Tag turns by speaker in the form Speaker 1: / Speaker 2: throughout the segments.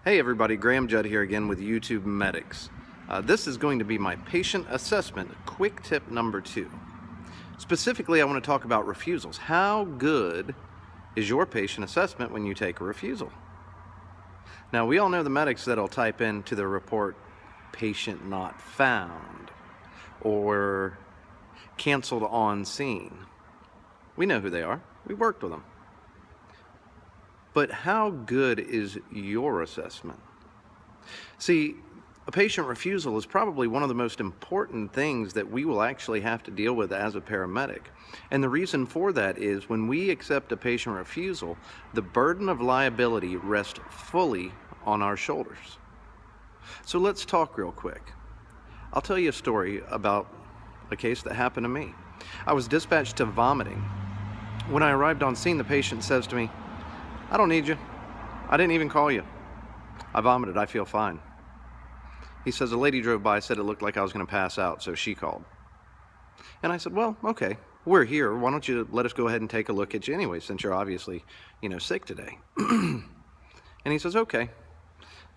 Speaker 1: Hey everybody, Graham Judd here again with YouTube Medics. This is going to be my patient assessment quick tip number 2. Specifically, I want to talk about refusals. How good is your patient assessment when you take a refusal? Now, we all know the medics that'll type into the report, patient not found, or canceled on scene. We know who they are. We worked with them. But how good is your assessment? See, a patient refusal is probably one of the most important things that we will actually have to deal with as a paramedic. And the reason for that is when we accept a patient refusal, the burden of liability rests fully on our shoulders. So let's talk real quick. I'll tell you a story about a case that happened to me. I was dispatched to vomiting. When I arrived on scene, the patient says to me, "I don't need you. I didn't even call you. I vomited. I feel fine." He says, "A lady drove by, said it looked like I was going to pass out, so she called." And I said, "Well, okay, we're here. Why don't you let us go ahead and take a look at you anyway, since you're obviously, sick today." And he says, "Okay."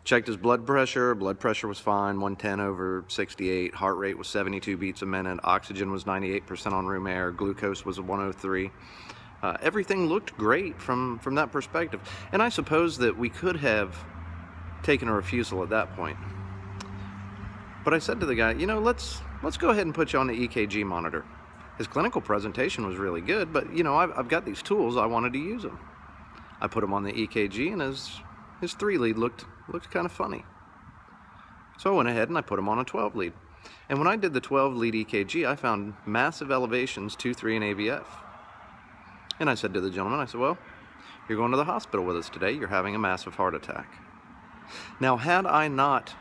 Speaker 1: Checked his blood pressure. Blood pressure was fine, 110/68. Heart rate was 72 beats a minute. Oxygen was 98% on room air. Glucose was 103. Everything looked great from that perspective. And I suppose that we could have taken a refusal at that point. But I said to the guy, let's go ahead and put you on the EKG monitor. His clinical presentation was really good, but I've got these tools, I wanted to use them. I put him on the EKG, and his 3 lead looked kind of funny. So I went ahead and I put him on a 12 lead. And when I did the 12 lead EKG, I found massive elevations, 2, 3, and AVF. And I said to the gentleman, I said, "Well, you're going to the hospital with us today. You're having a massive heart attack." Now, had I not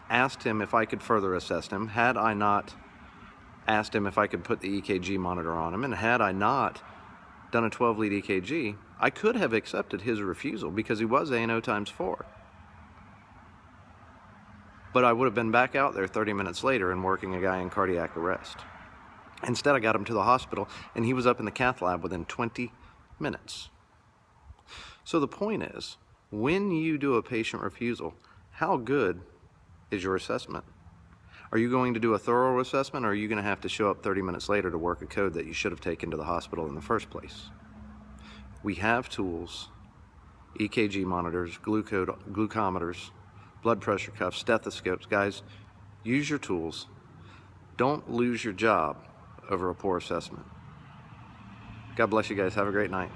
Speaker 1: asked him if I could further assess him, had I not asked him if I could put the EKG monitor on him, and had I not done a 12 lead EKG, I could have accepted his refusal because he was A&O times 4. But I would have been back out there 30 minutes later and working a guy in cardiac arrest. Instead, I got him to the hospital, and he was up in the cath lab within 20 minutes. So the point is, when you do a patient refusal, how good is your assessment? Are you going to do a thorough assessment, or are you going to have to show up 30 minutes later to work a code that you should have taken to the hospital in the first place? We have tools, EKG monitors, glucometers, blood pressure cuffs, stethoscopes. Guys, use your tools. Don't lose your job over a poor assessment. God bless you guys. Have a great night.